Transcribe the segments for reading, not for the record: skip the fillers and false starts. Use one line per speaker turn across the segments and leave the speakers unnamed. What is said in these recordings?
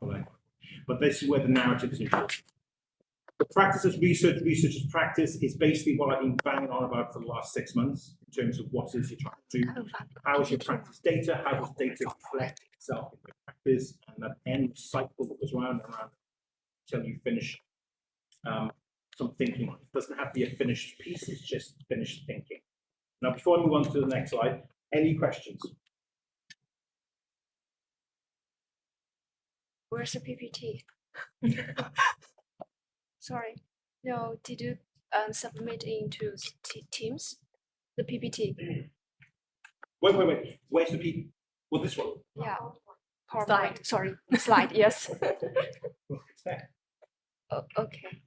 But this is where the narrative is important. The practice as research, research as practice is basically what I've been banging on about for the last 6 months in terms of what it is you're trying to do. How is your practice data? How does data reflect itself in your practice? And that end cycle that goes round and round until you finish some thinking. It doesn't have to be a finished piece, it's just finished thinking. Now, before I move on to the next slide, any questions?
Where's the PPT? Sorry. No, did you submit into Teams? The PPT?
Wait. Where's the PPT? Well, this one?
Yeah. PowerPoint. Sorry. Slide, yes. Oh, okay.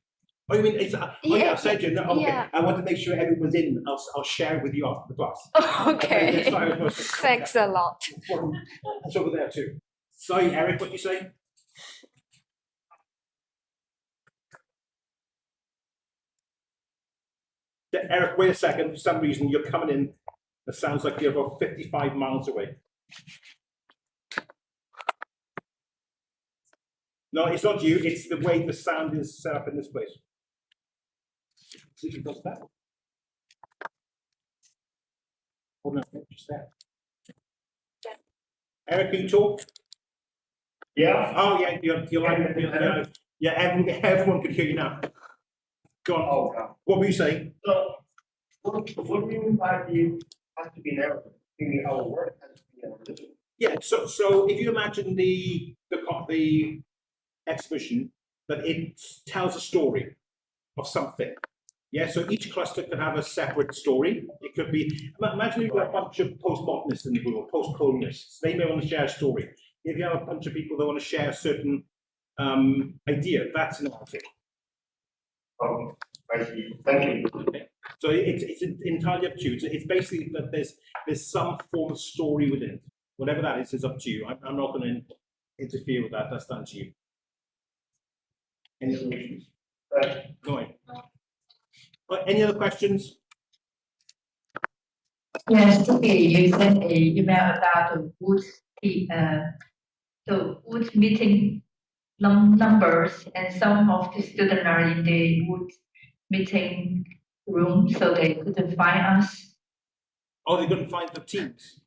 Oh, you mean it's? Yeah, I said you. No, okay. Yeah. I want to make sure everyone's in. I'll share it with you after the class.
Okay. Thanks a lot.
It's over there too. Sorry, Eric, what do you say? Eric, wait a second. For some reason, you're coming in. It sounds like you're about 55 miles away. No, it's not you. It's the way the sound is set up in this place. See if it does that. Oh no, just that. Eric, can you talk?
Yeah.
Oh yeah, you're like yeah. Everyone can hear you now. Go on.
Oh, yeah.
What were you saying?
So, what do you mean by it has to be narrative? Meaning our work has to be narrative.
Yeah. So if you imagine the exhibition, that it tells a story of something. Yeah, so each cluster could have a separate story. It could be, imagine you've got a bunch of postmodernists in the room, or post-colonists. They may want to share a story. If you have a bunch of people that want to share a certain idea, that's an article.
Oh, I see. Thank you.
Okay. So it's entirely up to you. It's basically that there's some form of story within it. Whatever that is up to you. I'm not going to interfere with that. That's down to you. Any other questions? Go ahead. Any other questions?
Yes, okay. You sent an email about the wood meeting numbers, and some of the students are in the wood meeting room, so they couldn't find us.
Oh, they couldn't find the Teams.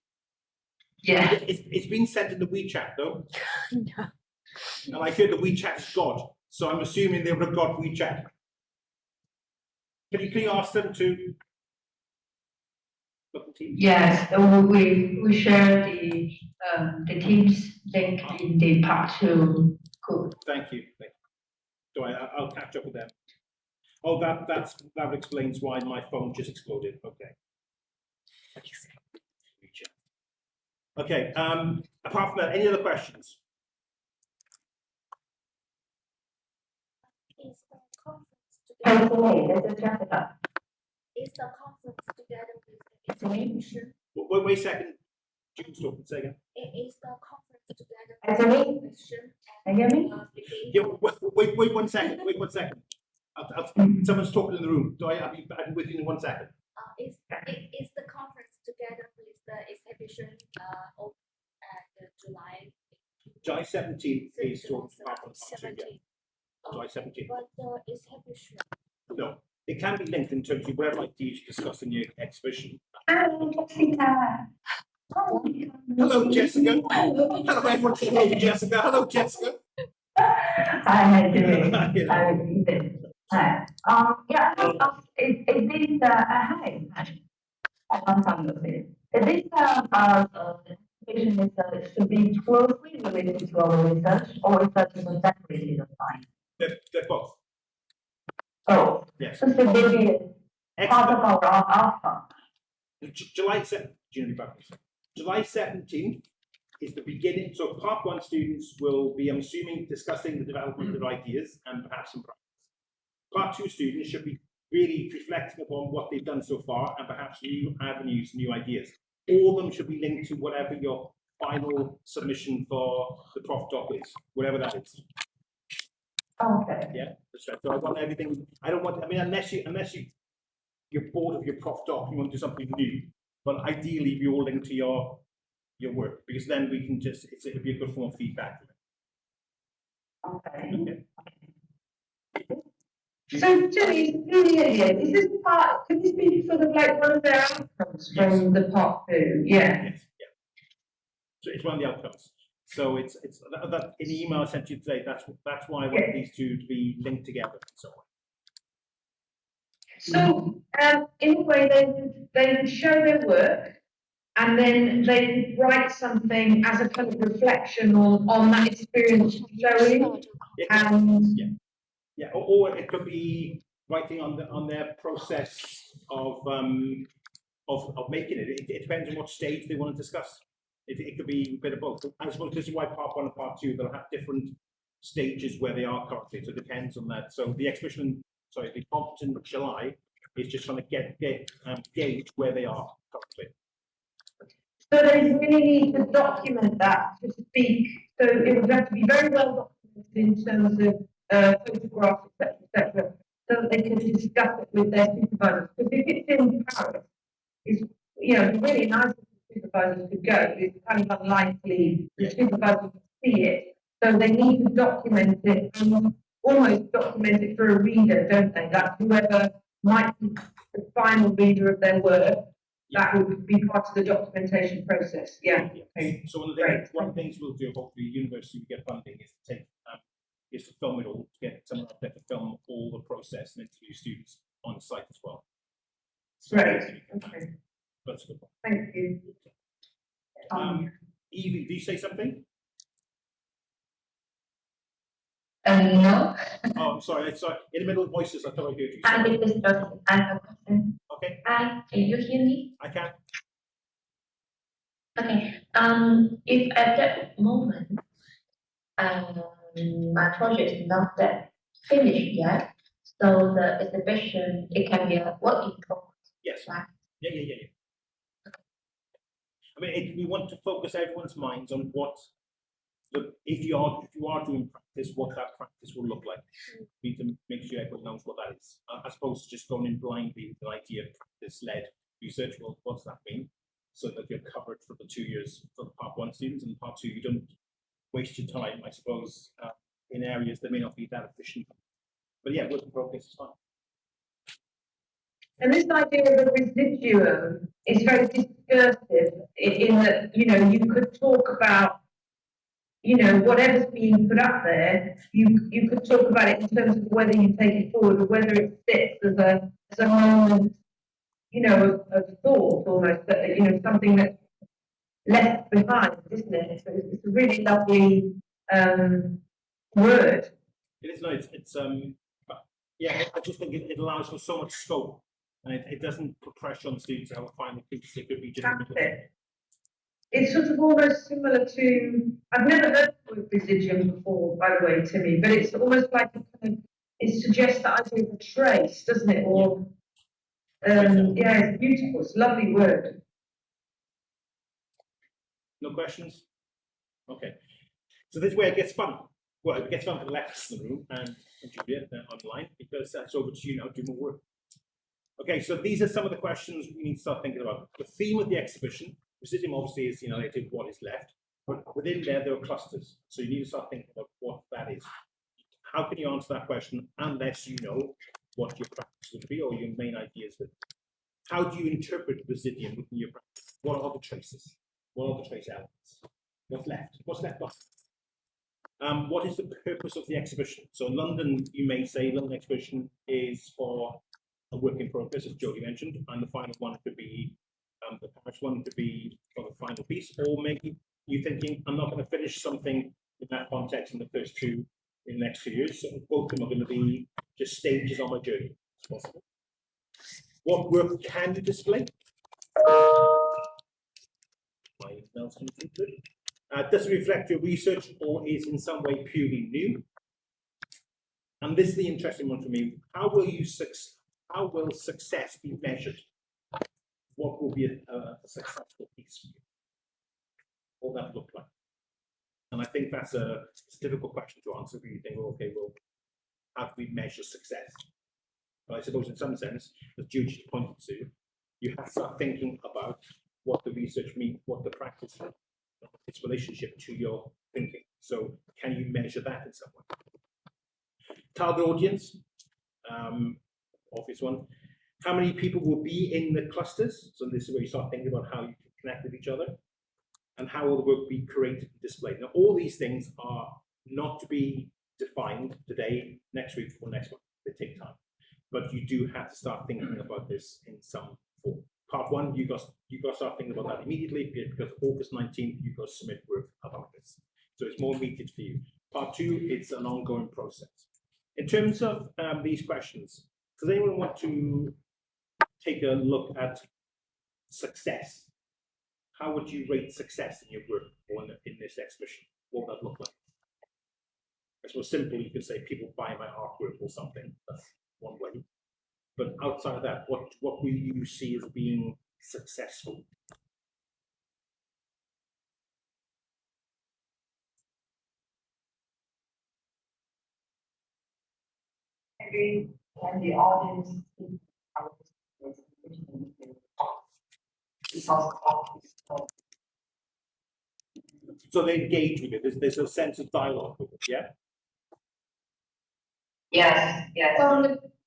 Yeah.
It's been sent in the WeChat though.
Yeah.
And I hear the WeChat is God, so I'm assuming they would have got WeChat. Can you ask them to look at Teams?
Yes, we share the Teams link in the part 2 group.
Thank you. So I'll catch up with them. Oh, that explains why my phone just exploded. Okay. Okay. Apart from that, any other questions?
That's Jessica.
Is the conference together with the exhibition?
Wait a second. June's talking. Say again.
Is the conference together
Actually,
with the exhibition?
can you hear me?
Yeah, wait 1 second. Wait 1 second. Someone's talking in the room. I'll be with you in 1 second.
Is the conference together with the exhibition at July?
July 17th is talking about
17th.
July 17th.
But the exhibition.
No, it can be linked in terms of whatever ideas you discuss in your exhibition.
Hello, Jessica.
Hello, Jessica. Hello, everyone. Hello, Jessica. Hello, Jessica.
Hi, Hi. Yeah, is this, hi. I want some of it. Is this, information should be closely related to our research, or is that just separated line?
They're both.
Oh,
yes.
So should they be part of our outcome?
July 17th is the beginning. So part 1 students will be, I'm assuming, discussing the development of ideas and perhaps some practice. Part 2 students should be really reflecting upon what they've done so far and perhaps new avenues, new ideas. All of them should be linked to whatever your final submission for the prof doc is, whatever that is.
Okay.
Yeah, that's right. So I want everything. I don't want. I mean, unless you're bored of your prof doc, you want to do something new. But ideally, we all link to your work, because then we can just it'll be a good form of feedback.
Okay.
Okay.
So, Jenny, is this part, could this be sort of like one of their outcomes from the part 2? Yeah.
Yes, yeah. So it's one of the outcomes. So it's that in the email I sent you today. That's why I want these two to be linked together and so on.
So, in a way, they would show their work, and then they would write something as a kind of reflection on that experience showing.
Yeah, or it could be writing on their process of making it. It depends on what stage they want to discuss. It could be a bit of both. I suppose this is why part 1 and part 2 they'll have different stages where they are currently. So it depends on that. So the exhibition, sorry, the conference in July is just trying to gauge where they are currently.
So they really need to document that to speak. So it would have to be very well documented in terms of photographs, etc., so that they can discuss it with their supervisors. Because if it's in Paris, it's really nice if the supervisors could go. It's kind of unlikely the supervisors to see it. So they need to document it and almost document it for a reader, don't they? Like whoever might be the final reader of their work. That would be part of the documentation process. Yeah. Okay.
So one of the things we'll do, hopefully, university we get funding is to take is to film it all, to get someone up there to film all the process and interview students on site as well. So
Great. Okay.
That's a good one.
Thank you.
Evie, do you say something?
No.
Oh, I'm sorry. Sorry. In the middle of voices, I thought I heard you.
I think this does. I have a question.
Okay.
Hi, can you hear me?
I can.
Okay. If at that moment, my project is not that finished yet, so the exhibition it can be a work in progress.
Yes.
Right?
Yeah. I mean, we want to focus everyone's minds on what if you are doing practice, what that practice will look like. We need to make sure everyone knows what that is, as opposed to just going in blindly with the idea of practice-led research. Well, what does that mean? So that you're covered for the 2 years for the part 1 students, and part 2 you don't waste your time, I suppose, in areas that may not be that efficient. But yeah, work in progress is fine.
And this idea of a residuum is very discursive in that, you could talk about, whatever's being put up there, you could talk about it in terms of whether you take it forward or whether it sits as a moment, of thought almost, something that's left behind, isn't it? So it's a really lovely word.
It is nice. It's yeah, I just think it allows for so much scope, and it doesn't put pressure on students to have a final piece. It could be just.
It's sort of almost similar to, I've never heard of residuum before, by the way, Timmy, but it's almost like it suggests the idea of a trace, doesn't it? Or yeah, it's beautiful. It's a lovely word.
No questions? Okay. So this is where it gets fun. Well, it gets fun for the left in the room and Julia online, because that's over to you now, do more work. Okay, so these are some of the questions we need to start thinking about. The theme of the exhibition, residuum obviously is, what is left, but within there are clusters. So you need to start thinking about what that is. How can you answer that question unless you know what your practice would be or your main ideas would be? How do you interpret residuum within your practice? What are the traces? What are the trace elements? What's left? What's left behind? What is the purpose of the exhibition? So in London, you may say London exhibition is for a work in progress, as Jodie mentioned, and the final one could be, the Paris one could be for the final piece, or maybe you're thinking, I'm not going to finish something in that context in the first 2 in the next 2 years, so both of them are going to be just stages on my journey. It's possible. What work can you display? My email's completed. Does it reflect your research or is in some way purely new? And this is the interesting one for me. How will success be measured? What will be a successful piece for you? What will that look like? And I think that's a difficult question to answer. If you think, well, okay, well, how do we measure success? But I suppose in some sense, as Judy pointed to, you have to start thinking about what the research means, what the practice is, its relationship to your thinking. So can you measure that in some way? Target audience, obvious one. How many people will be in the clusters? So this is where you start thinking about how you can connect with each other. And how will the work be created and displayed? Now, all these things are not to be defined today, next week, or next month. They take time. But you do have to start thinking about this in some form. Part one, you got to start thinking about that immediately, because August 19th, you've got to submit work about this. So it's more immediate for you. Part two, it's an ongoing process. In terms of these questions, does anyone want to take a look at success? How would you rate success in your work or in this exhibition? What would that look like? I suppose simple, you could say people buy my artwork or something. That's one way. But outside of that, what will you see as being successful?
Maybe when the audience sees our because of
So they engage with it. There's a sense of dialogue with it, yeah?
yes,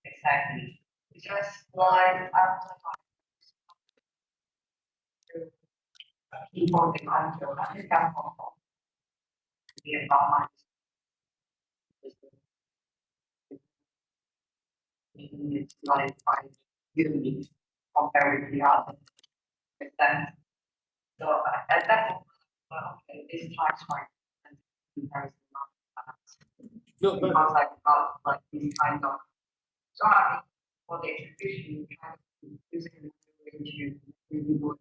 exactly. Just like after people in control, I think that's all. The environment. It's not quite unique compared with the other. So at that moment, well, okay, this time's right. Comparison
No, but
because I got like these kind of sorry for the exhibition, trying to use it into really good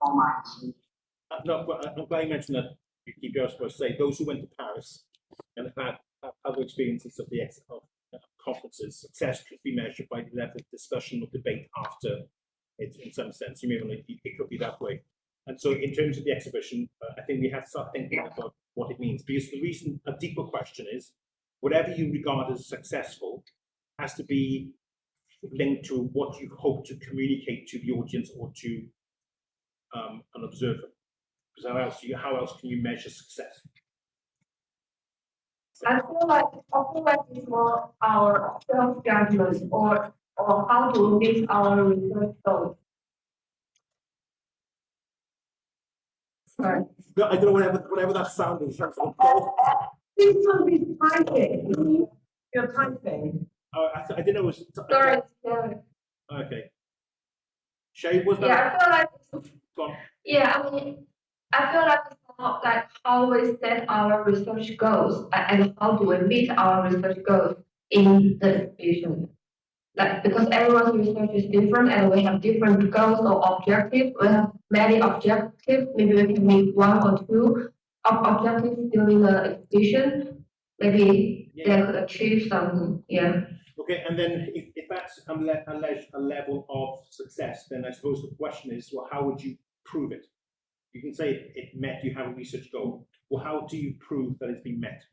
formats.
no, but I'm glad you mentioned that. You keep your supposed to say those who went to Paris and have had other experiences of the conferences, success could be measured by the level of discussion or debate after it. In some sense, you may want to, it could be that way. And so, in terms of the exhibition, I think we have to start thinking about what it means, because the reason, a deeper question is, whatever you regard as successful has to be linked to what you hope to communicate to the audience or to an observer. Because how else can you measure success?
I feel like it's more our self-judgment or how to meet our research goals. Right.
No, I don't know, whatever that sound is.
This will be typing. You're typing.
I didn't know it was.
Sorry.
Okay. Shay, was that?
Yeah, I feel like.
Gone.
Yeah, I mean, I feel like it's not like how we set our research goals and how do we meet our research goals in the exhibition. Like because everyone's research is different and we have different goals or objectives. We have many objectives. Maybe we can meet one or two objectives during the exhibition. Maybe they could achieve something. Yeah.
Okay, and then if that's a level of success, then I suppose the question is, well, how would you prove it? You can say it met, you have a research goal. Well, how do you prove that it's been met?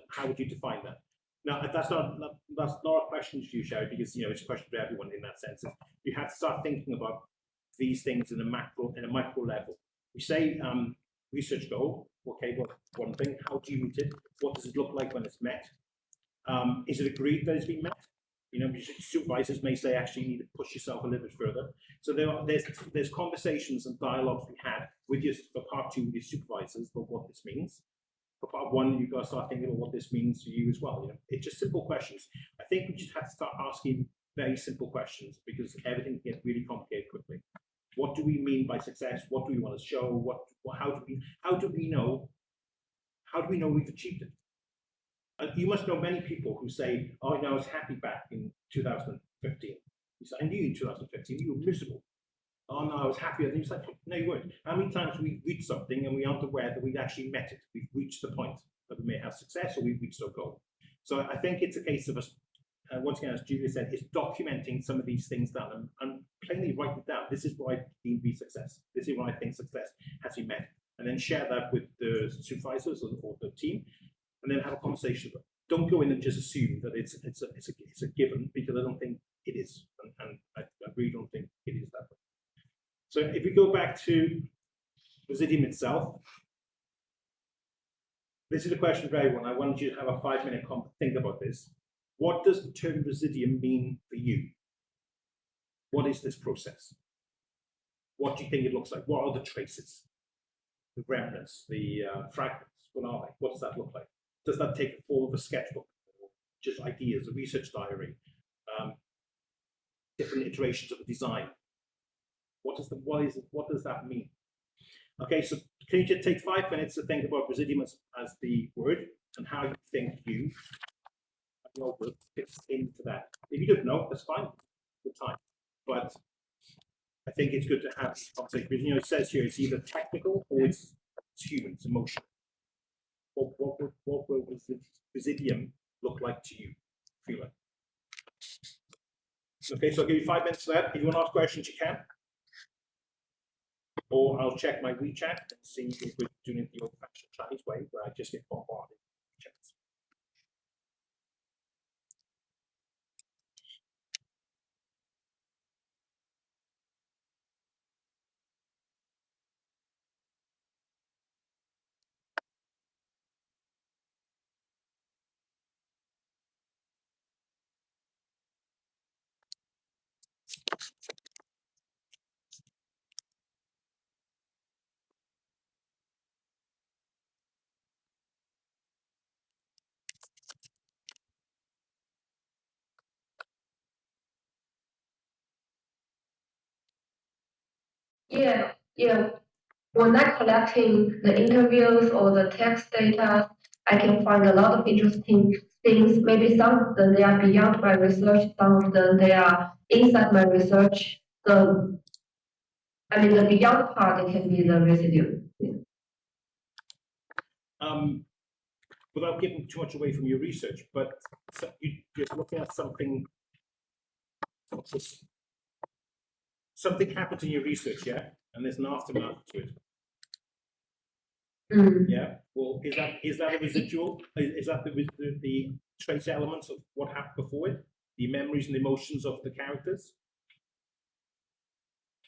How would you define that? Now, that's not a question for you, Sherry, because it's a question for everyone in that sense. You have to start thinking about these things in a micro level. We say research goal. Okay, well, one thing. How do you meet it? What does it look like when it's met? Is it agreed that it's been met? Supervisors may say, actually, you need to push yourself a little bit further. So there's conversations and dialogues we had with you for part two with your supervisors about what this means. For part one, you've got to start thinking about what this means to you as well. It's just simple questions. I think we just have to start asking very simple questions because everything can get really complicated quickly. What do we mean by success? What do we want to show? How do we know we've achieved it? You must know many people who say, "Oh, I was happy back in 2015." You say, "I knew in 2015 you were miserable." "Oh no, I was happy." And you say, "No, you weren't." How many times we reach something and we aren't aware that we've actually met it? We've reached the point that we may have success or we've reached our goal. So I think it's a case of us, once again, as Julia said, is documenting some of these things down and plainly write it down. This is what I deem to be success. This is what I think success has been met, and then share that with the supervisors or the team. And then have a conversation about it. Don't go in and just assume that it's a given, because I don't think it is, and I really don't think it is that way. So if we go back to Residium itself, This is a question for everyone. I want you to have a 5-minute think about this. What does the term residuum mean for you? What is this process? What do you think it looks like? What are the traces? The remnants, the fragments, what are they? What does that look like? Does that take the form of a sketchbook, or just ideas, a research diary, different iterations of a design? What does that mean? Okay, so can you just take 5 minutes to think about residuum as the word and how you think your work fits into that? If you don't know, that's fine, good time. But I think it's good to have this conversation because, you know, it says here it's either technical or it's human, it's emotional. What will residuum look like to you, feel like? Okay, so I'll give you 5 minutes for that. If you want to ask questions, you can. Or I'll check my WeChat and see if we're doing it the old-fashioned Chinese way, where I just get bombarded with chats.
Yeah. When I collecting the interviews or the text data, I can find a lot of interesting things. Maybe some of them they are beyond my research, some of them they are inside my research. So I mean the beyond part it can be the residue.
Without giving too much away from your research, but you're looking at something happens in your research, yeah, and there's an aftermath to it. Yeah. Well, is that a residual? Is that the trace elements of what happened before it? The memories and emotions of the characters?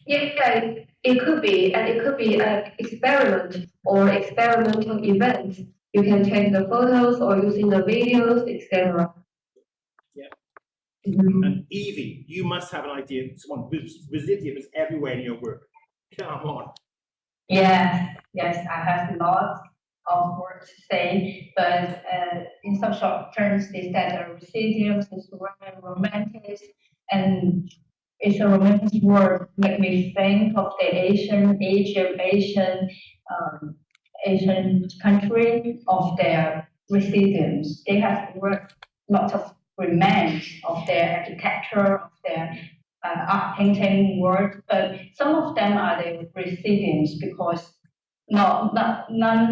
Yeah, it could be, and it could be an experiment or experimental event. You can take the photos or using the videos, etc.
Yeah.
Mhm.
And Evie, you must have an idea. Residuum is everywhere in your work. Come on.
Yes, I have lots of work to say, but in some short terms, they said the residuum is very romantic, and it's a romantic word. Make me think of the Asian country of their residuums. They have worked lots of remains of their architecture, of their art painting work, but some of them are the residuums because none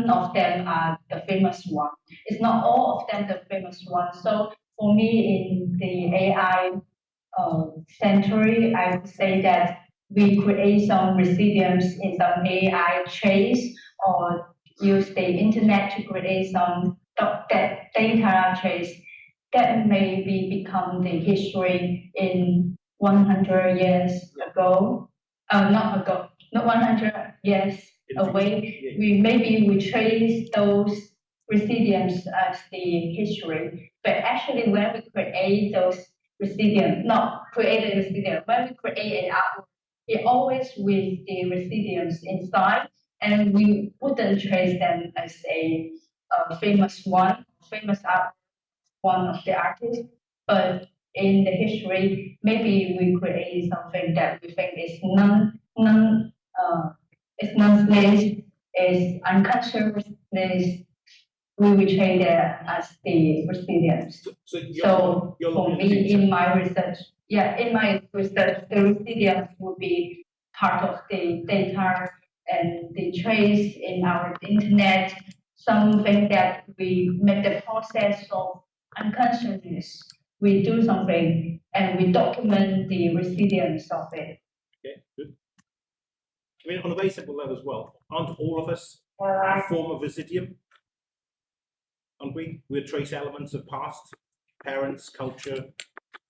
of them are the famous one. It's not all of them the famous one. So for me, in the AI century, I would say that we create some residuums in some AI trace or use the internet to create some data trace that maybe become the history in 100 years ago. Not 100 years away. We trace those residuums as the history. But actually, when we create those residuum, not create a residuum, when we create an artwork, it always with the residuums inside, and we wouldn't trace them as a famous art one of the artists, but in the history, maybe we create something that we think is it's non-slaves, is unconscious, we will treat it as the recipients. So for me, in my research, the recipients would be part of the data and the trace in our internet, something that we make the process of unconsciousness. We do something and we document the recipients of it.
Okay, good. I mean, on a very simple level as well, aren't all of us a form of residuum? Aren't we? We're trace elements of past, parents, culture,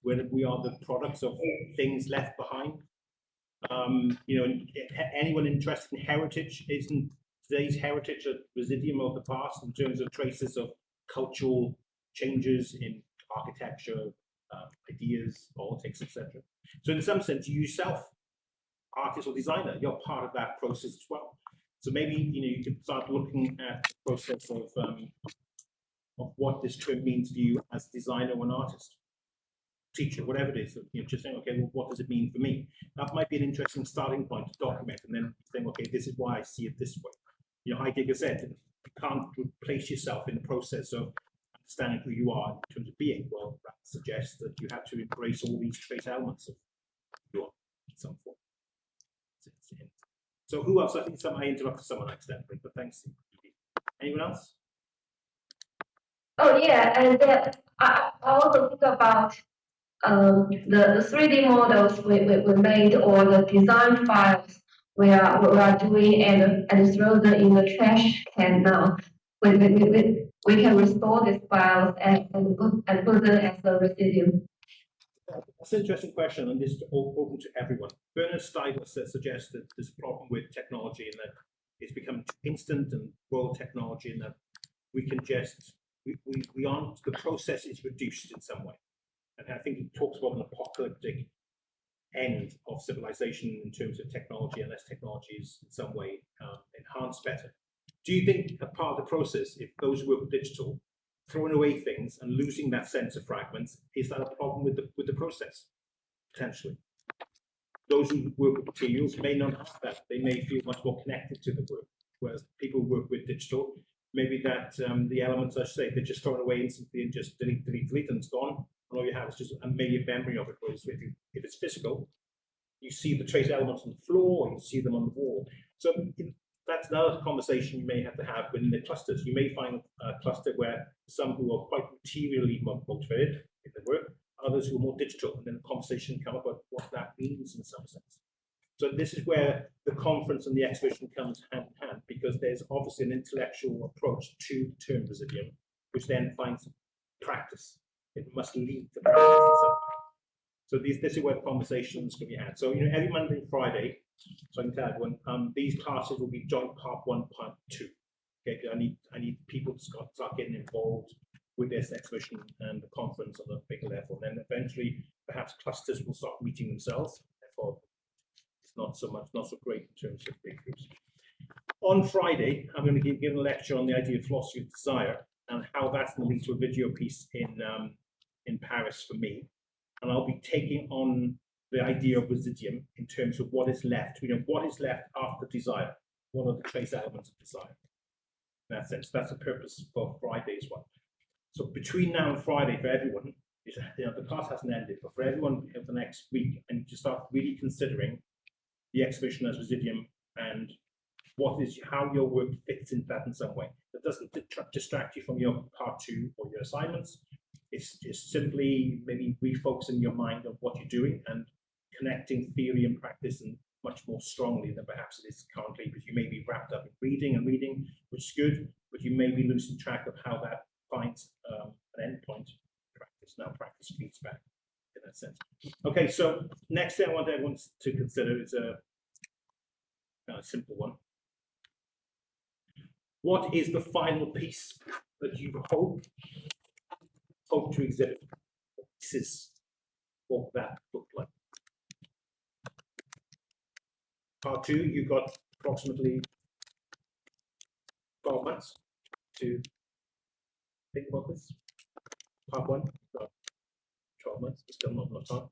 where we are the products of things left behind. You know, anyone interested in heritage isn't today's heritage of Residium of the past in terms of traces of cultural changes in architecture, ideas, politics, etc. So in some sense, you yourself, artist or designer, you're part of that process as well. So maybe you can start looking at the process of what this term means for you as a designer or an artist, teacher, whatever it is. Just saying, okay, well, what does it mean for me? That might be an interesting starting point to document, and then think, okay, this is why I see it this way. Heidegger said, you can't replace yourself in the process of understanding who you are in terms of being. Well, that suggests that you have to embrace all these trace elements of who you are in some form. So who else? I think I interrupted someone accidentally, but thanks. Anyone else?
Oh yeah, and I also think about the 3D models we made or the design files we are doing and throw them in the trash can now. We can restore these files and put them as a residuum.
That's an interesting question, and this is open to everyone. Bernard Stiegler suggests that there's a problem with technology and that it's become instant and world technology, and that we can just we aren't, the process is reduced in some way. And I think he talks about an apocalyptic end of civilization in terms of technology, unless technology is in some way enhanced better. Do you think a part of the process, if those who work with digital, throwing away things and losing that sense of fragments, is that a problem with the process? Potentially. Those who work with materials may not have that. They may feel much more connected to the work, whereas people who work with digital, maybe that the elements, I should say, they're just thrown away instantly and just delete, and it's gone. And all you have is just a mere memory of it. Whereas if it's physical, you see the trace elements on the floor, you see them on the wall. So that's another conversation you may have to have within the clusters. You may find a cluster where some who are quite materially motivated in their work, others who are more digital, and then the conversation come about what that means in some sense. So this is where the conference and the exhibition comes hand in hand, because there's obviously an intellectual approach to the term residuum, which then finds practice. It must lead to practice in some way. So this is where the conversations can be had. So every Monday and Friday, so I can tell everyone, these classes will be joint part 1, part 2. Okay, I need people to start getting involved with this exhibition and the conference on a bigger level. And then eventually, perhaps clusters will start meeting themselves. Therefore, it's not so great in terms of big groups. On Friday, I'm going to give a lecture on the idea of philosophy of desire and how that's going to lead to a video piece in Paris for me. And I'll be taking on the idea of residuum in terms of what is left. What is left after desire? What are the trace elements of desire? In that sense, that's the purpose for Friday's one. So between now and Friday, for everyone, the class hasn't ended, but for everyone over the next week, I need to start really considering the exhibition as residuum and how your work fits into that in some way. That doesn't distract you from your part 2 or your assignments. It's just simply maybe refocusing your mind on what you're doing and connecting theory and practice and much more strongly than perhaps it is currently, because you may be wrapped up in reading, which is good, but you may be losing track of how that finds an endpoint practice. Now practice feeds back in that sense. Okay, so next thing I want everyone to consider is a simple one. What is the final piece that you hope to exhibit? What that look like? Part 2, you've got approximately 12 months to think about this. Part 1, 12 months, but still not enough time.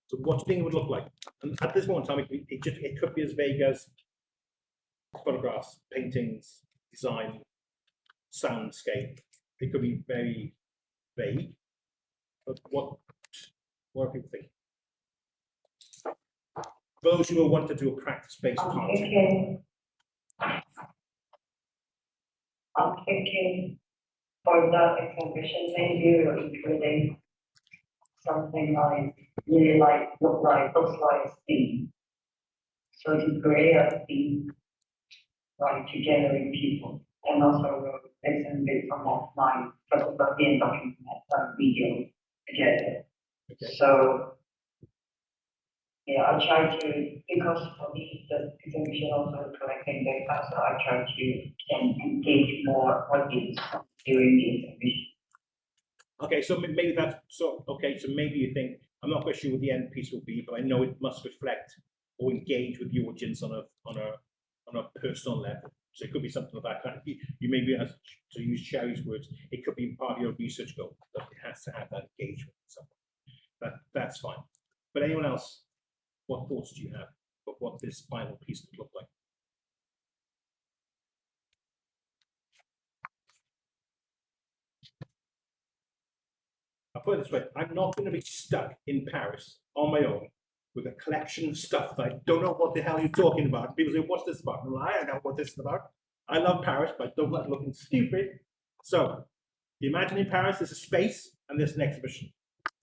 So what do you think it would look like? And at this moment in time, it could be as vague as photographs, paintings, design, soundscape. It could be very vague. But what are people thinking? Those who want to do a practice-based part.
I'm thinking for the exhibition, maybe we're including something like really looks like steam. So to create a steam, like to generate people, and also exhibit some offline photography and document some video together.
Okay.
So Yeah, I try to, because for me, the exhibition also collecting data, so I try to engage more audience during the exhibition.
Okay, so maybe that's so. Okay, so maybe you think I'm not quite sure what the end piece will be, but I know it must reflect or engage with the audience on a personal level. So it could be something of that kind. You maybe, as to use Sherry's words, it could be part of your research goal that it has to have that engagement with someone. That's fine. But anyone else, what thoughts do you have of what this final piece could look like? I'll put it this way, I'm not going to be stuck in Paris on my own with a collection of stuff that I don't know what the hell you're talking about. People say, what's this about? Well, I don't know what this is about. I love Paris, but I don't like looking stupid. So, you imagine in Paris, there's a space and there's an exhibition.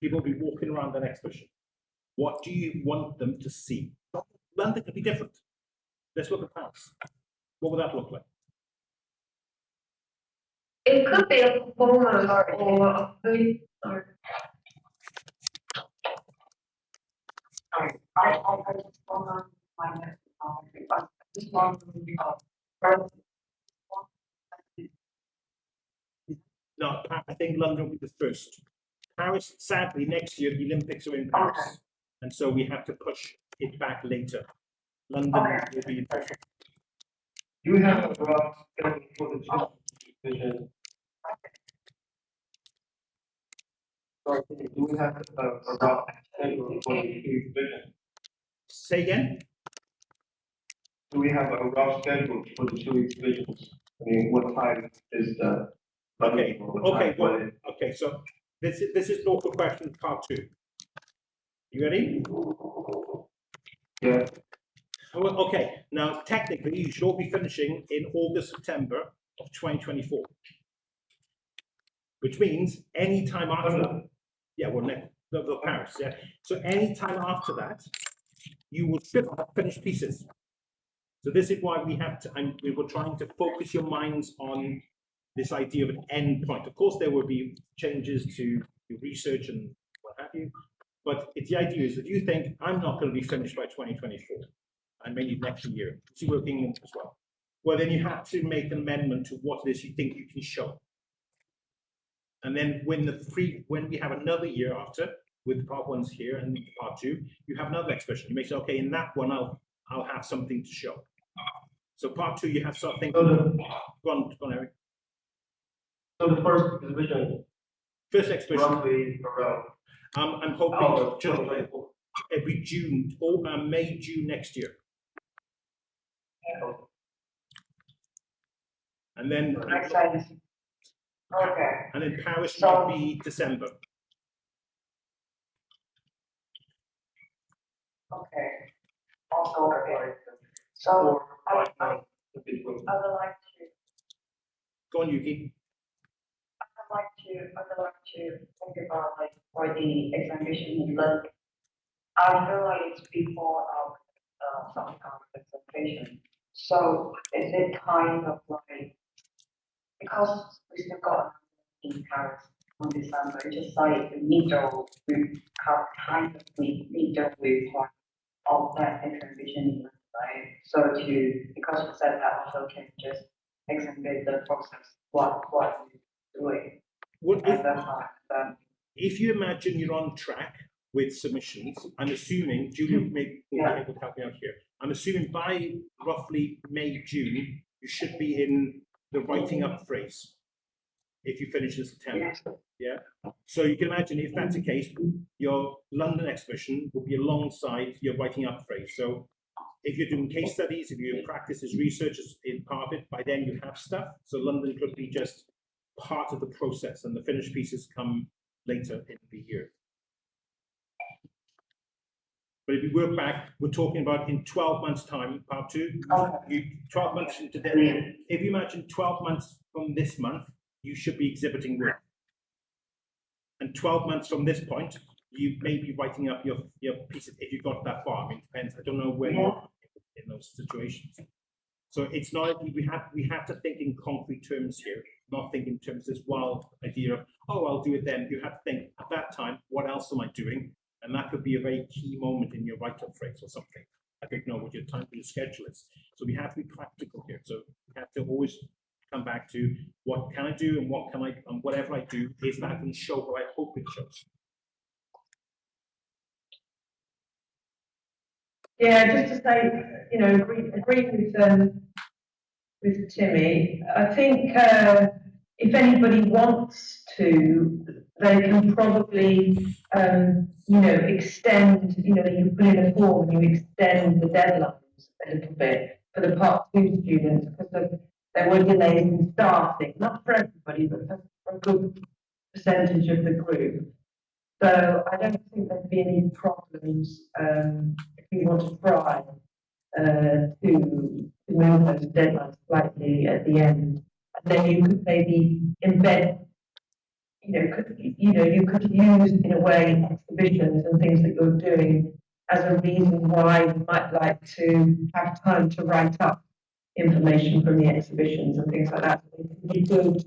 People will be walking around that exhibition. What do you want them to see? London could be different. Let's look at Paris. What would that look like?
It could be a performance or a food or.
I just want to find it, because this one, first,
No, I think London will be the first. Paris, sadly, next year the Olympics are in Paris,
Okay.
and so we have to push it back later. London will be in first.
Do you have a rough schedule for the two exhibitions? Sorry, do we have a rough schedule for the two exhibitions?
Say again?
Do we have a rough schedule for the two exhibitions? I mean, what time is the?
Okay,
what
okay,
time
well,
will it-
okay, so this is local question part 2. You ready?
Yeah,
Well, okay, now technically you should all be finishing in August, September of 2024. Which means any time after that, yeah, well, the Paris, yeah. So any time after that, you will should have finished pieces. So this is why we have to, and we were trying to focus your minds on this idea of an end point. Of course, there will be changes to your research and what have you, but it's the idea is that you think I'm not going to be finished by 2024, and maybe next year. So you're working as well. Well, then you have to make an amendment to what it is you think you can show. And then when we have another year after, with part 1's here and part 2, you have another exhibition. You may say, okay, in that one I'll have something to show. So part 2, you have something.
so
Go on, Eric.
the first exhibition,
First exhibition.
roughly around.
I'm hoping
Out of
just
2024.
every June or May, June next year, and then
okay.
and then Paris
So-
might be December.
Okay. Also, okay. So I would like to,
Go on, Yuki.
I would like to think about like for the examination in London. I feel like it's before some kind of presentation. So is it kind of like, because we still got in Paris on December, just like the middle with kind of the middle with of that exhibition, right? So because you said that also can just exhibit the process, what you're doing.
Well,
And then,
if you imagine you're on track with submissions, I'm assuming Julia will be able to help me out here. I'm assuming by roughly May, June, you should be in the writing up phase. If you finish in September, yeah. So you can imagine if that's the case, your London exhibition will be alongside your writing up phase. So if you're doing case studies, if your practice is research is in part of it, by then you have stuff. So London could be just part of the process, and the finished pieces come later in the year. But if you work back, we're talking about in 12 months' time, part 2, 12 months from today. If you imagine 12 months from this month, you should be exhibiting work. And 12 months from this point, you may be writing up your pieces if you got that far. I mean, it depends. I don't know where you are in those situations. So it's not, we have to think in concrete terms here, not think in terms of this wild idea of, oh, I'll do it then. You have to think at that time, what else am I doing? And that could be a very key moment in your write-up phrase or something. I don't know what your time for your schedule is. So we have to be practical here. So we have to always come back to what can I do and what can I, and whatever I do, is that going to show what I hope it shows?
Yeah, just to say, you know, agree with Timmy. I think if anybody wants to, they can probably, you know, extend, you know, you put in a form and you extend the deadlines a little bit for the Part 2 students because there were delays in starting, not for everybody, but for a good percentage of the group. So I don't think there'd be any problems if you want to try to move those deadlines slightly at the end. And then you could maybe embed, you could use in a way exhibitions and things that you're doing as a reason why you might like to have time to write up information from the exhibitions and things like that. They can be good.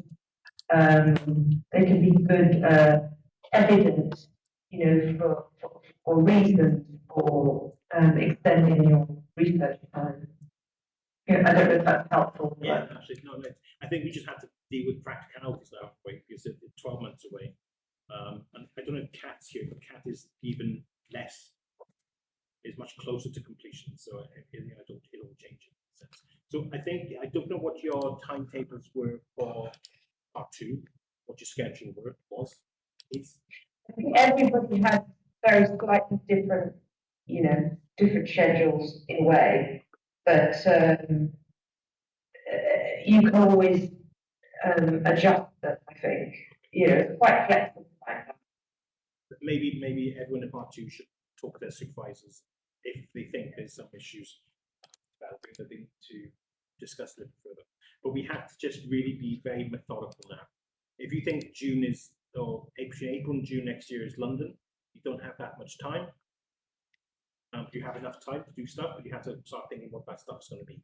They can be good evidence, you know, for reasons for extending your research time. Yeah, I don't know if that's helpful.
Yeah, absolutely. No, I think we just have to deal with practicalities now, right? Because it's 12 months away. And I don't know if Kat's here, but Kat is even less, is much closer to completion. So it'll change in a sense. So I think, I don't know what your timetables were for Part 2, what your schedule was.
I think everybody has very slightly different, you know, different schedules in a way, but you can always adjust them, I think. You know, it's quite flexible like that.
Maybe everyone in Part 2 should talk to their supervisors if they think there's some issues that they need to discuss a little further. But we have to just really be very methodical now. If you think June is, or April and June next year is London, you don't have that much time. You have enough time to do stuff, but you have to start thinking what that stuff's going to be.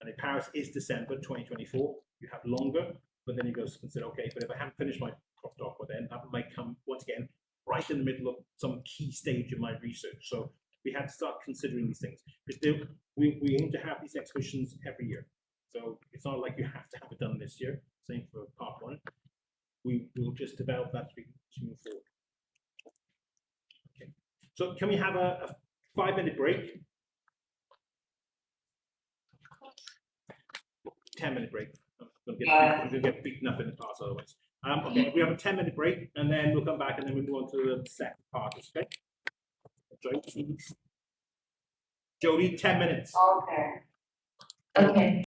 And if Paris is December 2024, you have longer, but then you go to consider, okay, but if I haven't finished my crop doc, well, then that might come once again right in the middle of some key stage of my research. So we have to start considering these things. Because we aim to have these exhibitions every year. So it's not like you have to have it done this year. Same for Part 1. We will just develop that as we move forward. Okay. So can we have a 5-minute break? 10-minute break. I'm going to get beaten up in the past otherwise. Okay, we have a 10-minute break, and then we'll come back, and then we'll move on to the second part. Okay. Jody, 10 minutes.
Okay.